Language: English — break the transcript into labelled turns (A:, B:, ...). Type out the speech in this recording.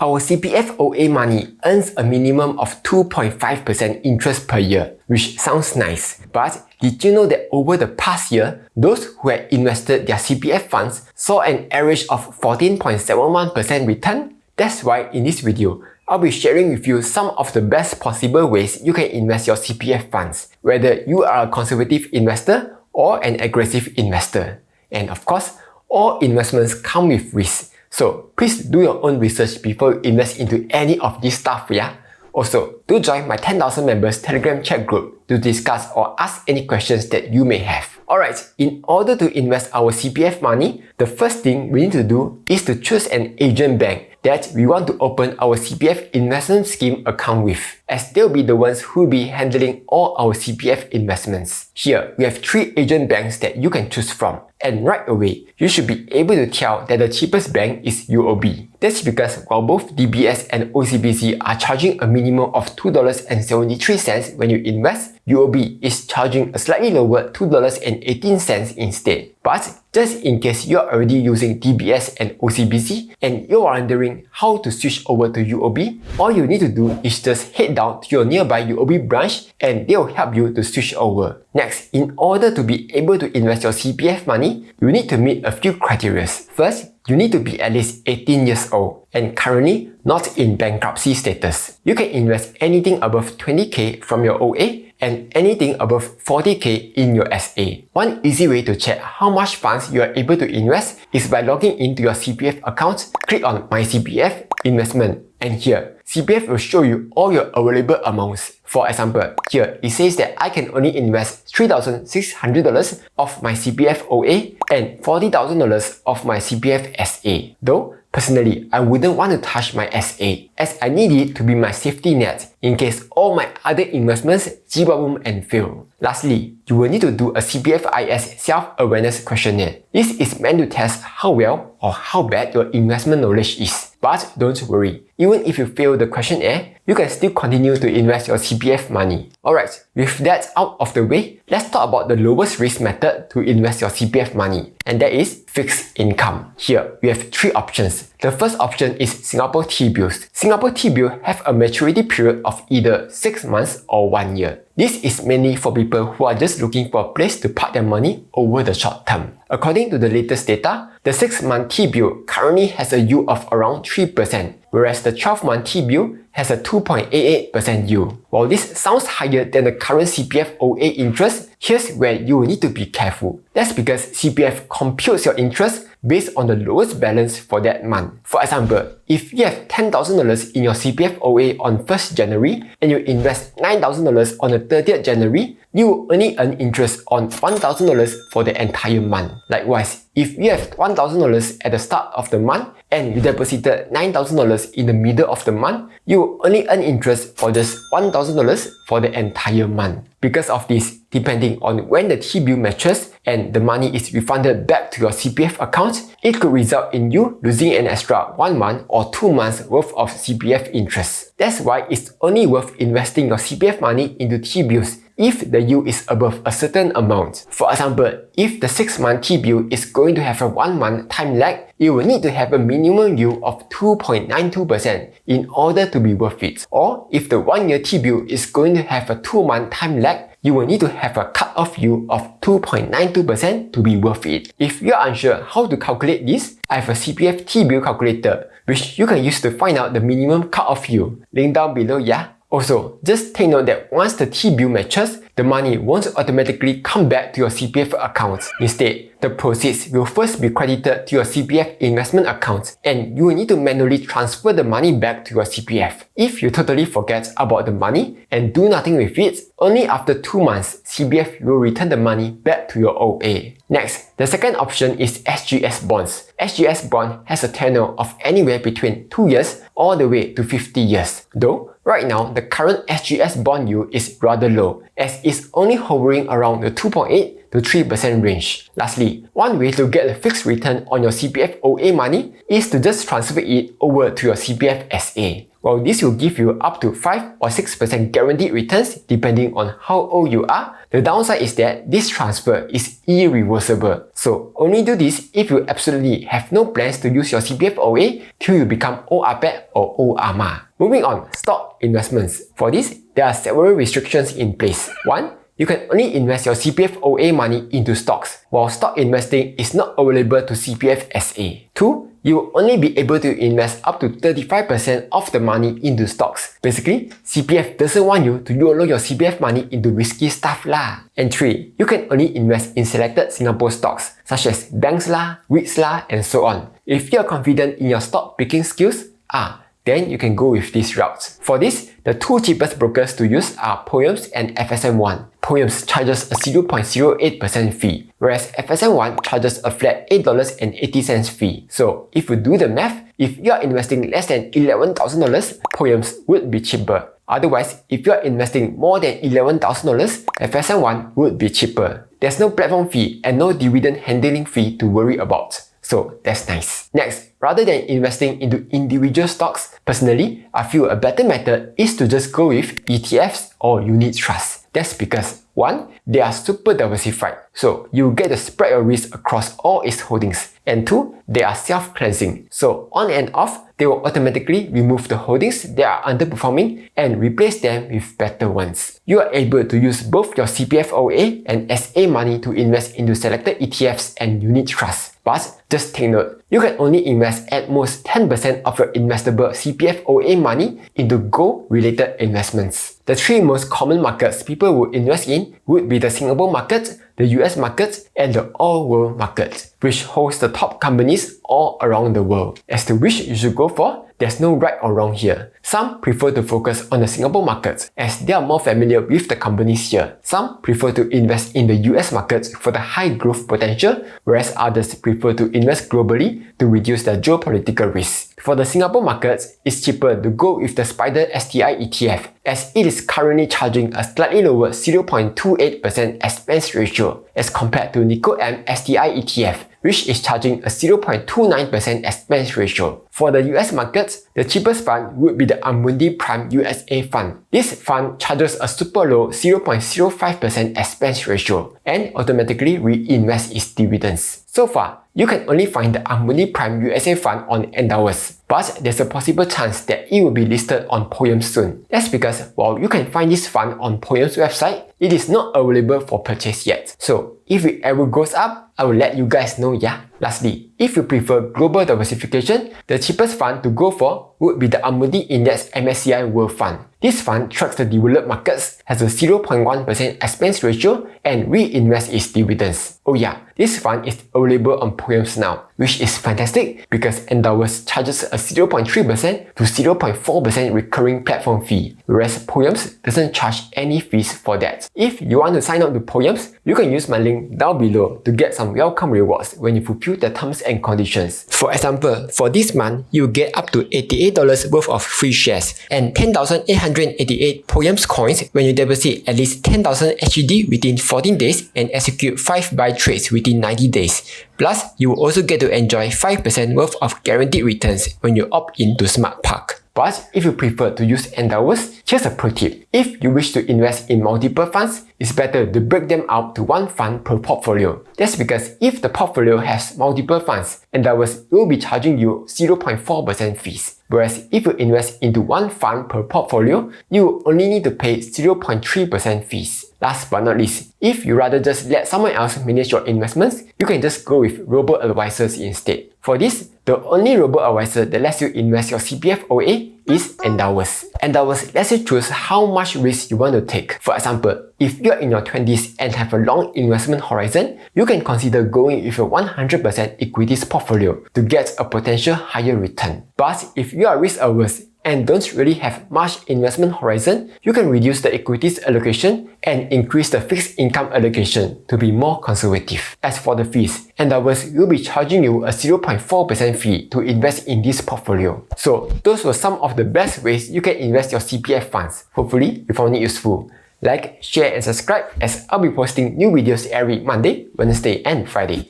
A: Our CPF OA money earns a minimum of 2.5% interest per year, which sounds nice. But did you know that over the past year, those who had invested their CPF funds saw an average of 14.71% return? That's why in this video, I'll be sharing with you some of the best possible ways you can invest your CPF funds, whether you are a conservative investor or an aggressive investor. And of course, all investments come with risks, so please do your own research before you invest into any of this stuff, yeah? Also, do join my 10,000 members Telegram chat group to discuss or ask any questions that you may have. Alright, in order to invest our CPF money, the first thing we need to do is to choose an agent bank that we want to open our CPF investment scheme account with, as they'll be the ones who will be handling all our CPF investments. Here, we have 3 agent banks that you can choose from, and right away, you should be able to tell that the cheapest bank is UOB. That's because while both DBS and OCBC are charging a minimum of $2.73 when you invest, UOB is charging a slightly lower $2.18 instead. But just in case you're already using DBS and OCBC and you're wondering how to switch over to UOB, all you need to do is just head down to your nearby UOB branch and they'll help you to switch over. Next, in order to be able to invest your CPF money, you need to meet a few criteria. First, you need to be at least 18 years old and currently not in bankruptcy status. You can invest anything above 20k from your OA and anything above 40k in your SA. One easy way to check how much funds you are able to invest is by logging into your CPF account. Click on My CPF Investment, and here, CPF will show you all your available amounts. For example, here it says that I can only invest $3,600 of my CPF OA and $40,000 of my CPF SA. Though, personally, I wouldn't want to touch my SA, as I need it to be my safety net in case all my other investments jibaboom and fail. Lastly, you will need to do a CPFIS self-awareness questionnaire. This is meant to test how well or how bad your investment knowledge is. But don't worry, even if you fail the questionnaire, you can still continue to invest your CPF money. Alright, with that out of the way, let's talk about the lowest risk method to invest your CPF money, and that is fixed income. Here, we have 3 options. The first option is Singapore T-bills. Singapore T-bills have a maturity period of either 6 months or 1 year. This is mainly for people who are just looking for a place to park their money over the short term. According to the latest data, the 6-month T-bill currently has a yield of around 3%, whereas the 12-month T-bill has a 2.88% yield. While this sounds higher than the current CPF OA interest, here's where you will need to be careful. That's because CPF computes your interest based on the lowest balance for that month. For example, if you have $10,000 in your CPF OA on 1st January and you invest $9,000 on the 30th January, you will only earn interest on $1,000 for the entire month. Likewise, if you have $1,000 at the start of the month and you deposited $9,000 in the middle of the month, you will only earn interest for just $1,000 for the entire month. Because of this, depending on when the T-bill matures and the money is refunded back to your CPF account, it could result in you losing an extra 1 month or 2 months worth of CPF interest. That's why it's only worth investing your CPF money into T-bills if the yield is above a certain amount. For example, if the 6-month T-bill is going to have a 1-month time lag, it will need to have a minimum yield of 2.92% in order to be worth it. Or if the 1-year T-bill is going to have a 2-month time lag, you will need to have a cut-off yield of 2.92% to be worth it. If you are unsure how to calculate this, I have a CPF T-bill calculator, which you can use to find out the minimum cut-off yield. Link down below, yeah? Also, just take note that once the T-bill matures, the money won't automatically come back to your CPF account. Instead, the proceeds will first be credited to your CPF investment account and you will need to manually transfer the money back to your CPF. If you totally forget about the money and do nothing with it, only after 2 months, CPF will return the money back to your OA. Next, the second option is SGS bonds. SGS bond has a tenure of anywhere between 2 years all the way to 50 years. Though, right now, the current SGS bond yield is rather low, as it's only hovering around the 2.8 to 3% range. Lastly, one way to get a fixed return on your CPF OA money is to just transfer it over to your CPF SA. Well, this will give you up to 5 or 6% guaranteed returns depending on how old you are. The downside is that this transfer is irreversible. So only do this if you absolutely have no plans to use your CPF OA till you become old Apet or old Ama. Moving on, stock investments. For this, there are several restrictions in place. 1. You can only invest your CPF OA money into stocks, while stock investing is not available to CPF SA. 2. You will only be able to invest up to 35% of the money into stocks. Basically, CPF doesn't want you to YOLO your CPF money into risky stuff lah. And 3. You can only invest in selected Singapore stocks, such as banks lah, REITs lah, and so on. If you are confident in your stock picking skills, then you can go with these routes. For this, the two cheapest brokers to use are Poems and FSMOne. Poems charges a 0.08% fee, whereas FSMOne charges a flat $8.80 fee. So if you do the math, if you are investing less than $11,000, Poems would be cheaper. Otherwise, if you are investing more than $11,000, FSMOne would be cheaper. There's no platform fee and no dividend handling fee to worry about. So that's nice. Next, rather than investing into individual stocks, personally, I feel a better method is to just go with ETFs or unit trusts. That's because 1. They are super diversified, so you get to spread your risk across all its holdings. And 2. They are self-cleansing, so on and off, they will automatically remove the holdings that are underperforming and replace them with better ones. You are able to use both your CPF OA and SA money to invest into selected ETFs and unit trusts. But just take note, you can only invest at most 10% of your investable CPF OA money into gold-related investments. The 3 most common markets people would invest in would be the Singapore market, the US market, and the all-world market, which holds the top companies all around the world. As to which you should go for, there's no right or wrong here. Some prefer to focus on the Singapore market as they are more familiar with the companies here. Some prefer to invest in the US market for the high growth potential, whereas others prefer to invest globally to reduce the geopolitical risk. For the Singapore market, it's cheaper to go with the Spider STI ETF as it is currently charging a slightly lower 0.28% expense ratio as compared to Nikko M STI ETF, which is charging a 0.29% expense ratio. For the US market, the cheapest fund would be the Amundi Prime USA Fund. This fund charges a super low 0.05% expense ratio and automatically reinvests its dividends. So far, you can only find the Amundi Prime USA Fund on Endowus, but there's a possible chance that it will be listed on Poems soon. That's because while you can find this fund on Poems website, it is not available for purchase yet. So if it ever goes up, I will let you guys know, yeah. Lastly, if you prefer global diversification, the cheapest fund to go for would be the Amundi Index MSCI World Fund. This fund tracks the developed markets, has a 0.1% expense ratio, and reinvests its dividends. Oh yeah, this fund is available on Poems now, which is fantastic because Endowus charges a 0.3% to 0.4% recurring platform fee, whereas Poems doesn't charge any fees for that. If you want to sign up to Poems, you can use my link down below to get some welcome rewards when you fulfill the terms and conditions. For example, for this month, you get up to $88 worth of free shares and 10,888 Poems coins when you deposit at least 10,000 HUD within 14 days and execute 5 buy trades within 90 days. Plus, you will also get to enjoy 5% worth of guaranteed returns when you opt into Smart Park. But if you prefer to use Endowus, here's a pro tip. If you wish to invest in multiple funds, it's better to break them out to one fund per portfolio. That's because if the portfolio has multiple funds, Endowus will be charging you 0.4% fees. Whereas if you invest into one fund per portfolio, you will only need to pay 0.3% fees. Last but not least, if you rather just let someone else manage your investments, you can just go with Robo advisors instead. For this, the only Robo advisor that lets you invest your CPF OA is Endowus. Endowus lets you choose how much risk you want to take. For example, if you're in your 20s and have a long investment horizon, you can consider going with a 100% equities portfolio to get a potential higher return. But if you are risk averse and don't really have much investment horizon, you can reduce the equities allocation and increase the fixed income allocation to be more conservative. As for the fees, Endowus will be charging you a 0.4% fee to invest in this portfolio. So those were some of the best ways you can invest your CPF funds. Hopefully you found it useful. Like, share and subscribe as I'll be posting new videos every Monday, Wednesday and Friday.